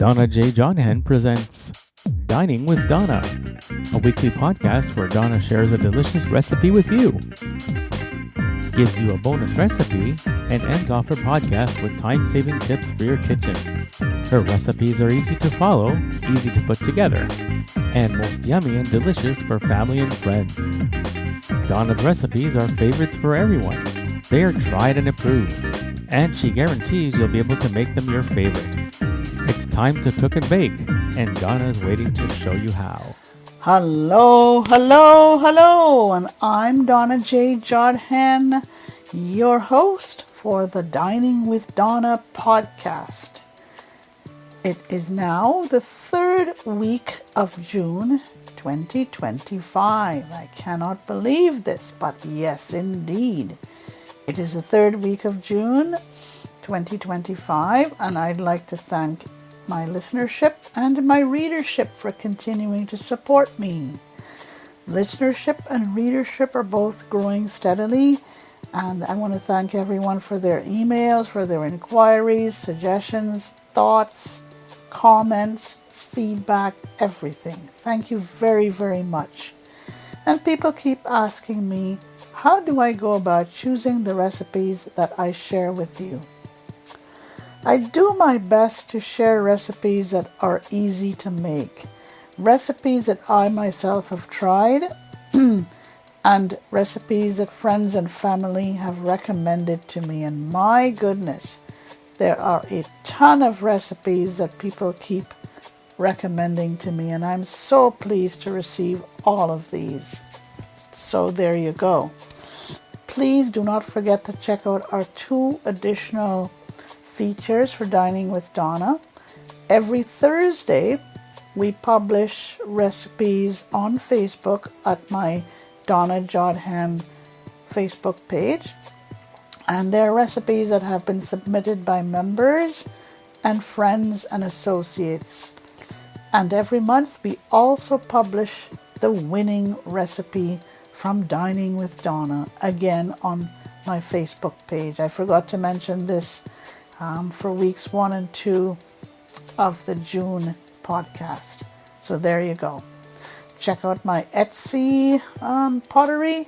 Donna J. Jodhan presents Dining with Donna, a weekly podcast where Donna shares a delicious recipe with you, gives you a bonus recipe, and ends off her podcast with time-saving tips for your kitchen. Her recipes are easy to follow, easy to put together, and most yummy and delicious for family and friends. Donna's recipes are favorites for everyone. They are tried and approved, and she guarantees you'll be able to make them your favorite. It's time to cook and bake, and Donna is waiting to show you how. Hello, and I'm Donna J. Jodhan, your host for the Dining with Donna podcast. It is now the third week of June 2025. I cannot believe this, but yes, indeed. It is the third week of June 2025, and I'd like to thank my listenership and my readership for continuing to support me. Listenership and readership are both growing steadily, and I want to thank everyone for their emails, for their inquiries, suggestions, thoughts, comments, feedback, everything. Thank you very, very much. And people keep asking me, how do I go about choosing the recipes that I share with you? I do my best to share recipes that are easy to make, recipes that I myself have tried, and recipes that friends and family have recommended to me. And my goodness, there are a ton of recipes that people keep recommending to me, and I'm so pleased to receive all of these. So there you go. Please do not forget to check out our 2 additional features for Dining with Donna. Every Thursday, we publish recipes on Facebook at my Donna Jodhan Facebook page. And they're recipes that have been submitted by members and friends and associates. And every month, we also publish the winning recipe from Dining with Donna, again on my Facebook page. I forgot to mention this for weeks 1 and 2 of the June podcast. So there you go. Check out my Etsy pottery,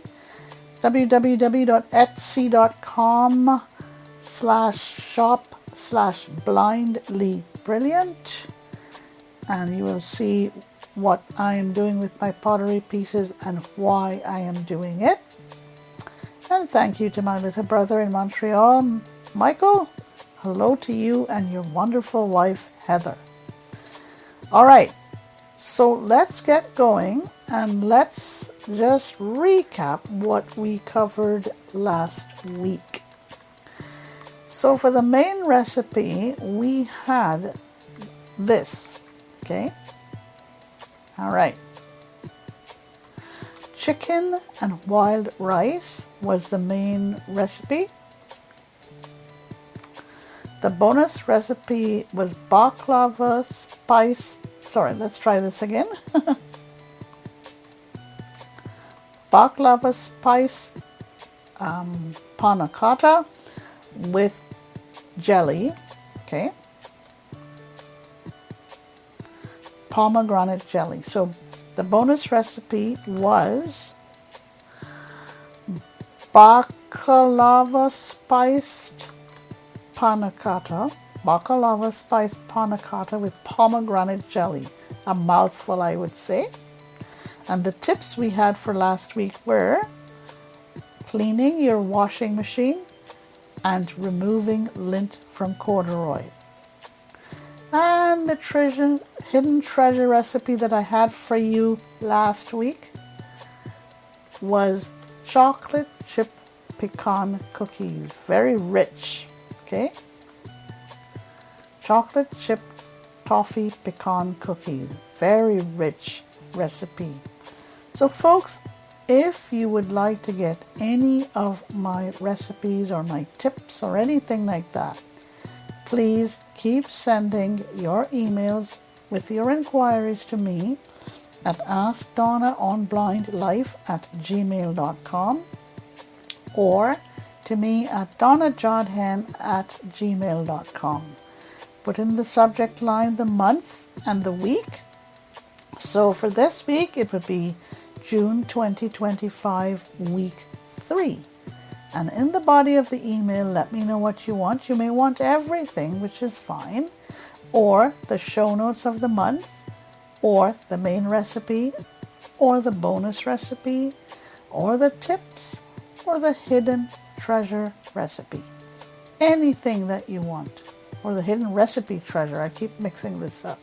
www.etsy.com/shop/blindlybrilliant, and you will see what I am doing with my pottery pieces and why I am doing it. And thank you to my little brother in Montreal, Michael. Hello to you and your wonderful wife, Heather. All right, so let's get going and let's just recap what we covered last week. So for the main recipe, we had this, okay? All right. Chicken and wild rice was the main recipe. The bonus recipe was baklava spice. Sorry, let's try this again. Baklava spice panna cotta with jelly. Okay. Pomegranate jelly. So the bonus recipe was baklava spiced panna cotta, baklava spiced panna cotta with pomegranate jelly. A mouthful, I would say. And the tips we had for last week were cleaning your washing machine and removing lint from corduroy. And the hidden treasure recipe that I had for you last week was chocolate chip pecan cookies. Very rich. Okay? Chocolate chip toffee pecan cookies. Very rich recipe. So folks, if you would like to get any of my recipes or my tips or anything like that, please keep sending your emails with your inquiries to me at askdonnaonblindlife@gmail.com or to me at donnajodhan@gmail.com. Put in the subject line the month and the week. So for this week, it would be June 2025, week 3. And in the body of the email, let me know what you want. You may want everything, which is fine, or the show notes of the month, or the main recipe, or the bonus recipe, or the tips, or the hidden treasure recipe. Anything that you want, or the hidden recipe treasure. I keep mixing this up.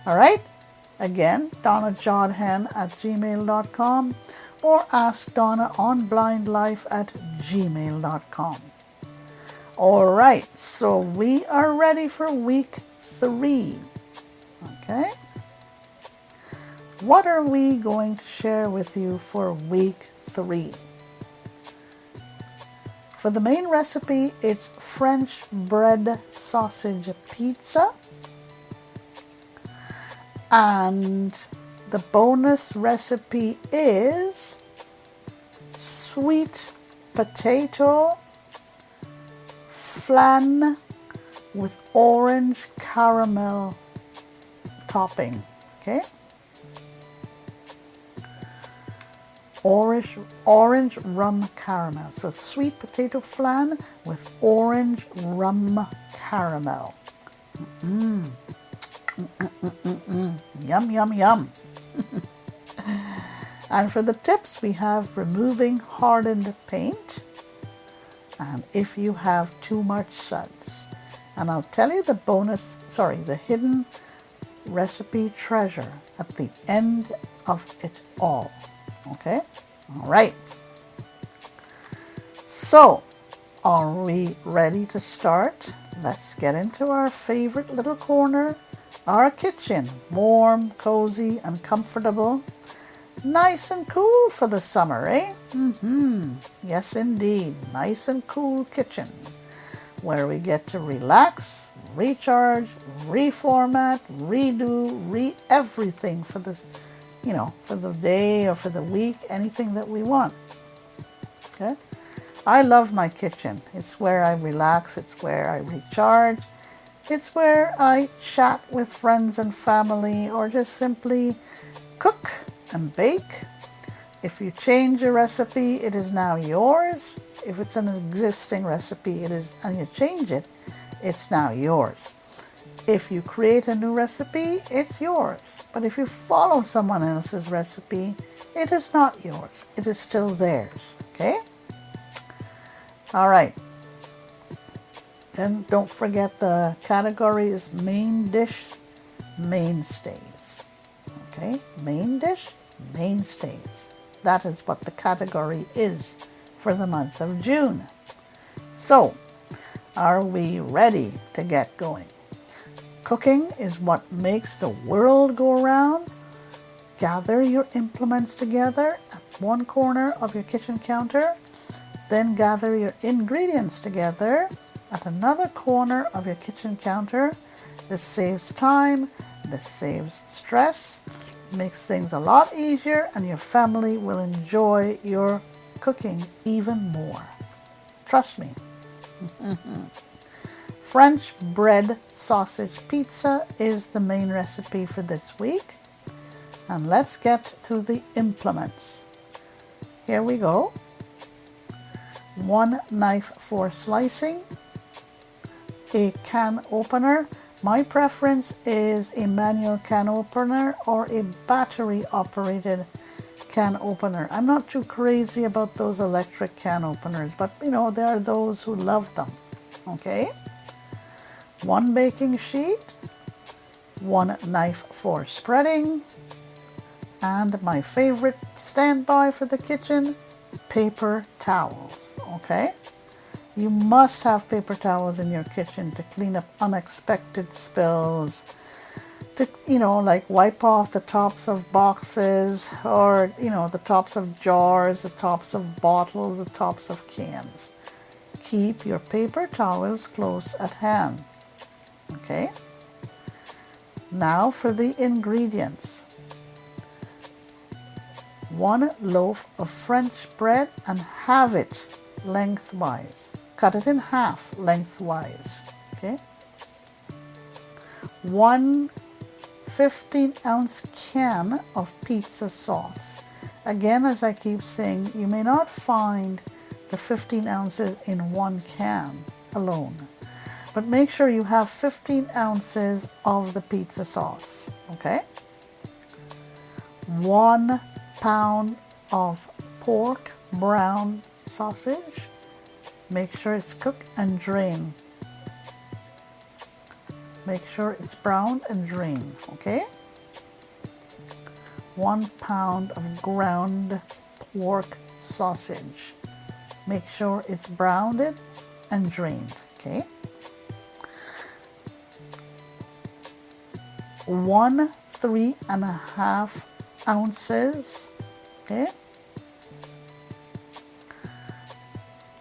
All right? Again, DonnaJodhan@gmail.com, or ask Donna on blindlife@gmail.com. All right, so we are ready for week 3. Okay? What are we going to share with you for week 3? For the main recipe, it's French bread sausage pizza. And the bonus recipe is sweet potato flan with orange caramel topping. Okay? Orange rum caramel. So sweet potato flan with orange rum caramel. Yum, yum, yum. And for the tips, we have removing hardened paint, and if you have too much suds. And I'll tell you the hidden recipe treasure at the end of it all. Okay? All right. So, are we ready to start? Let's get into our favorite little corner, our kitchen. Warm, cozy, and comfortable. Nice and cool for the summer, eh? Yes, indeed. Nice and cool kitchen, where we get to relax, recharge, reformat, redo, everything for the, for the day or for the week, anything that we want. Okay? I love my kitchen. It's where I relax. It's where I recharge. It's where I chat with friends and family, or just simply cook and bake. If you change a recipe, it is now yours. If it's an existing recipe, and you change it, it's now yours. If you create a new recipe, it's yours. But if you follow someone else's recipe, it is not yours. It is still theirs. Okay? All right. Then don't forget the category is main dish, mainstays. Okay? Main dish, mainstays. That is what the category is for the month of June. So, are we ready to get going? Cooking is what makes the world go round. Gather your implements together at one corner of your kitchen counter. Then gather your ingredients together at another corner of your kitchen counter. This saves time, this saves stress, makes things a lot easier, and your family will enjoy your cooking even more. Trust me. French bread sausage pizza is the main recipe for this week. And let's get to the implements. Here we go. 1 knife for slicing, a can opener. My preference is a manual can opener or a battery operated can opener. I'm not too crazy about those electric can openers, but there are those who love them. Okay? 1 baking sheet, 1 knife for spreading, and my favorite standby for the kitchen, paper towels. Okay? You must have paper towels in your kitchen to clean up unexpected spills, to, like wipe off the tops of boxes, or, the tops of jars, the tops of bottles, the tops of cans. Keep your paper towels close at hand. Okay? Now for the ingredients. 1 loaf of French bread, and halve it lengthwise. Cut it in half lengthwise. Okay? 1 15-ounce can of pizza sauce. Again, as I keep saying, you may not find the 15 ounces in one can alone, but make sure you have 15 ounces of the pizza sauce, okay? 1 pound of pork brown sausage. Make sure it's cooked and drained. Make sure it's browned and drained, okay? 1 pound of ground pork sausage. Make sure it's browned and drained, okay? 1 3.5 ounces, okay?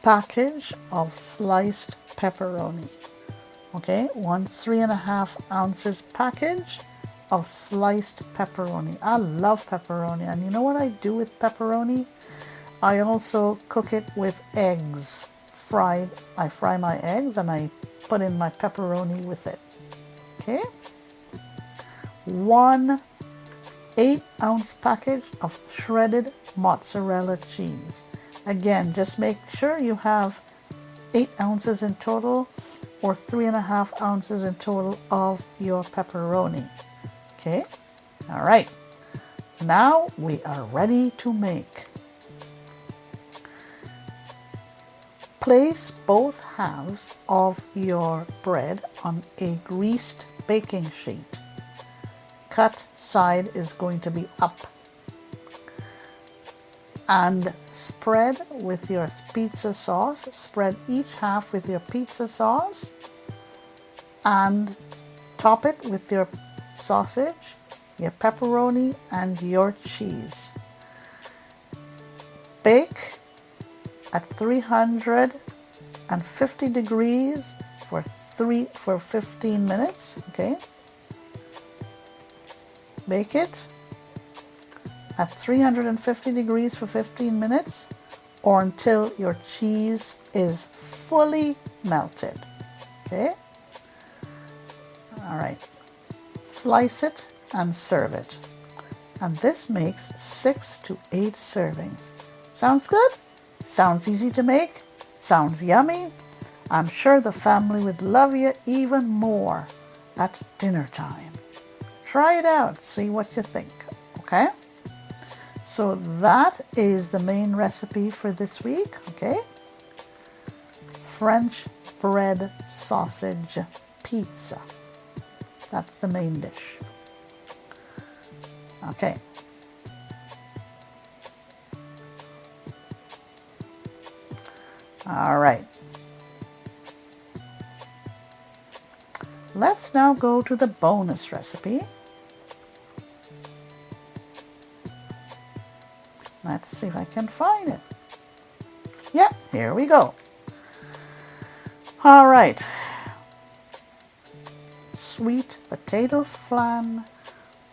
Package of sliced pepperoni. Okay, 1 3.5 ounces package of sliced pepperoni. I love pepperoni, and you know what I do with pepperoni? I also cook it with eggs. I fry my eggs and I put in my pepperoni with it. Okay, 1 8-ounce package of shredded mozzarella cheese. Again, just make sure you have 8 ounces in total, or 3.5 ounces in total of your pepperoni. Okay, all right. Now we are ready to make. Place both halves of your bread on a greased baking sheet. Cut side is going to be up. And spread with your pizza sauce. Spread each half with your pizza sauce and top it with your sausage, your pepperoni, and your cheese. Bake at 350 degrees for 15 minutes. Okay. Bake it at 350 degrees for 15 minutes, or until your cheese is fully melted. Okay? All right. Slice it and serve it. And this makes 6 to 8 servings. Sounds good? Sounds easy to make? Sounds yummy? I'm sure the family would love you even more at dinner time. Try it out. See what you think. Okay? So that is the main recipe for this week, okay? French bread sausage pizza. That's the main dish. Okay. All right. Let's now go to the bonus recipe. Let's see if I can find it. Yeah, here we go. All right. Sweet potato flan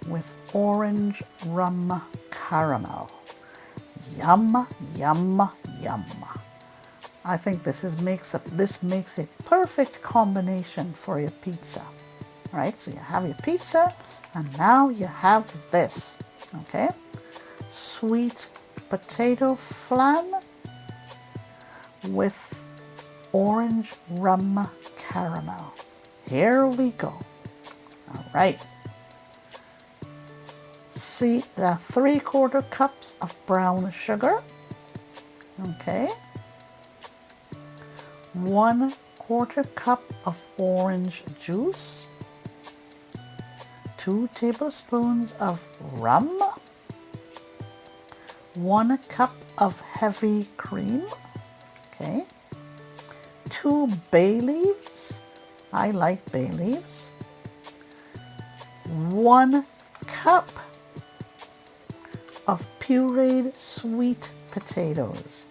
with orange rum caramel. Yum, yum, yum. I think this makes a perfect combination for your pizza. All right, so you have your pizza and now you have this. Okay? Sweet potato flan with orange rum caramel. Here we go. All right. See, 3/4 cups of brown sugar. Okay. 1/4 cup of orange juice. 2 tablespoons of rum. 1 cup of heavy cream. Okay. 2 bay leaves. I like bay leaves. 1 cup of pureed sweet potatoes.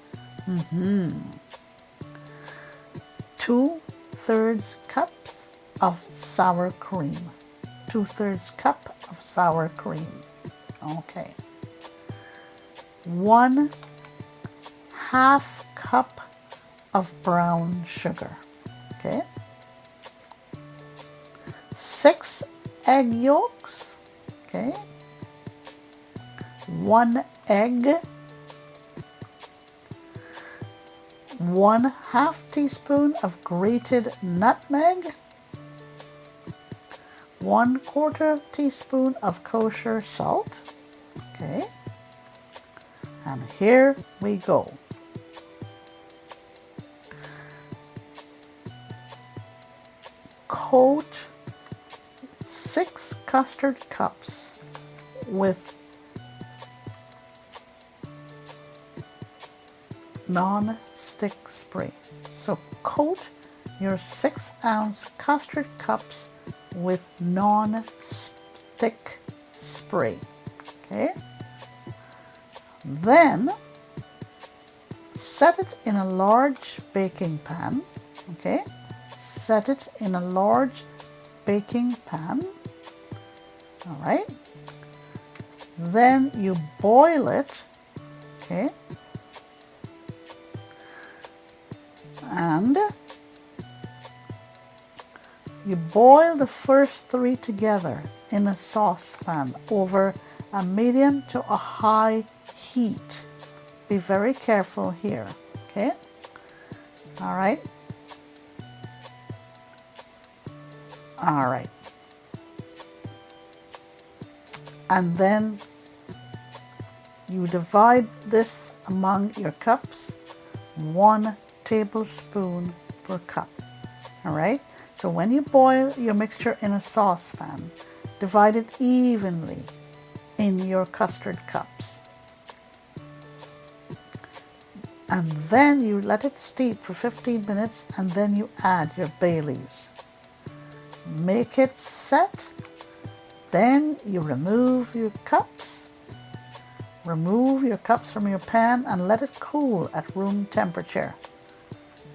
2/3 cups of sour cream. 2/3 cup of sour cream. Okay. 1/2 cup of brown sugar. Okay. 6 egg yolks, okay, 1 egg, 1/2 teaspoon of grated nutmeg, 1/4 teaspoon of kosher salt, okay, and here we go. Coat 6 custard cups with non-stick spray. So coat your 6-ounce custard cups with non-stick spray. Okay. Then set it in a large baking pan. Okay. Set it in a large baking pan. All right. Then you boil it. Okay. And you boil the first 3 together in a saucepan over a medium to a high heat. Be very careful here, okay? All right. All right. And then you divide this among your cups, 1 tablespoon per cup. All right. So when you boil your mixture in a saucepan, divide it evenly in your custard cups. And then you let it steep for 15 minutes and then you add your bay leaves. Make it set. Then you remove your cups. Remove your cups from your pan and let it cool at room temperature.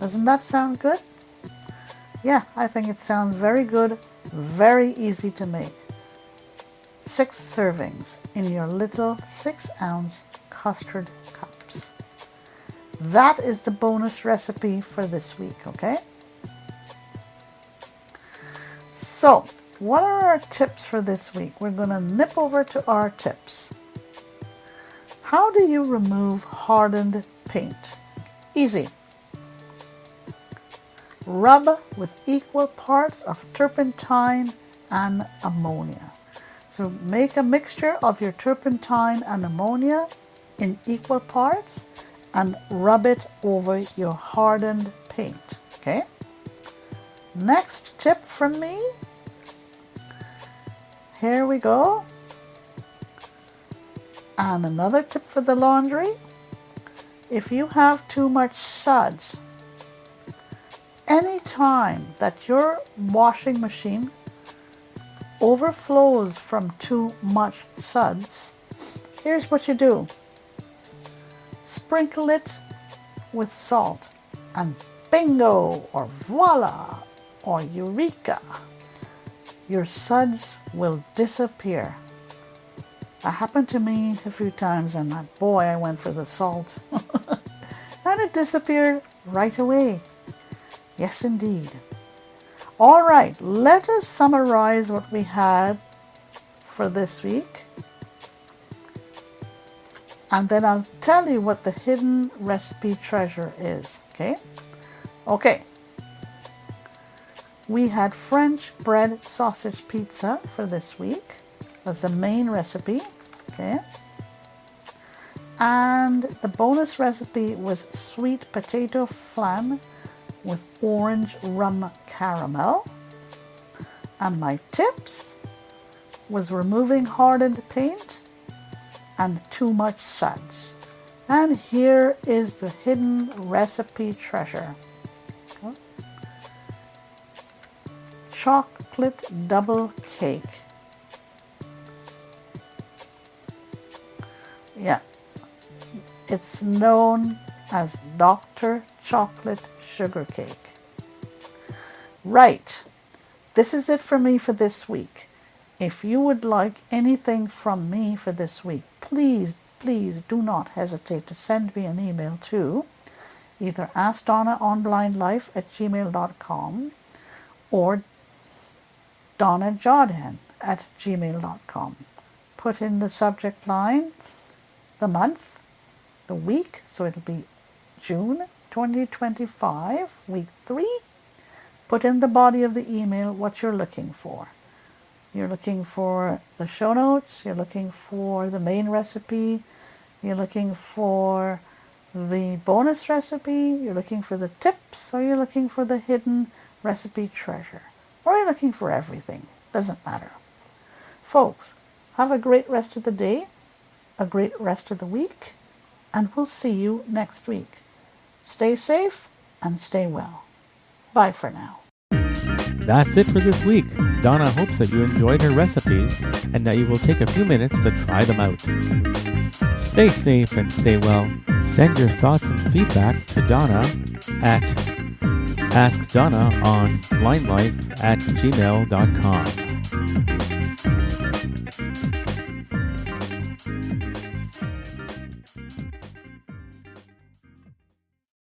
Doesn't that sound good? Yeah, I think it sounds very good, very easy to make. 6 servings in your little 6-ounce custard cups. That is the bonus recipe for this week, okay? So, what are our tips for this week? We're going to nip over to our tips. How do you remove hardened paint? Easy. Rub with equal parts of turpentine and ammonia. So make a mixture of your turpentine and ammonia in equal parts and rub it over your hardened paint. Okay? Next tip from me. Here we go. And another tip for the laundry. If you have too much suds, any time that your washing machine overflows from too much suds, here's what you do. Sprinkle it with salt and bingo or voila or eureka, your suds will disappear. That happened to me a few times and boy, I went for the salt. And it disappeared right away. Yes, indeed. All right, let us summarize what we had for this week. And then I'll tell you what the hidden recipe treasure is, okay? Okay. We had French bread sausage pizza for this week. That's the main recipe, okay? And the bonus recipe was sweet potato flan with orange rum caramel. And my tips was removing hardened paint and too much suds. And here is the hidden recipe treasure. Okay. Chocolate double cake. Yeah, it's known as Dr. Chocolate Sugar Cake. Right, this is it for me for this week. If you would like anything from me for this week, please do not hesitate to send me an email to either askdonnaonlinelife@gmail.com or donnajodhan@gmail.com. Put in the subject line the month, the week, so it'll be June 2025, week 3. Put in the body of the email what you're looking for. You're looking for the show notes, you're looking for the main recipe, you're looking for the bonus recipe, you're looking for the tips, or you're looking for the hidden recipe treasure. Or you're looking for everything. Doesn't matter. Folks, have a great rest of the day, a great rest of the week, and we'll see you next week. Stay safe and stay well. Bye for now. That's it for this week. Donna hopes that you enjoyed her recipes and that you will take a few minutes to try them out. Stay safe and stay well. Send your thoughts and feedback to Donna at AskDonna on linelife@gmail.com.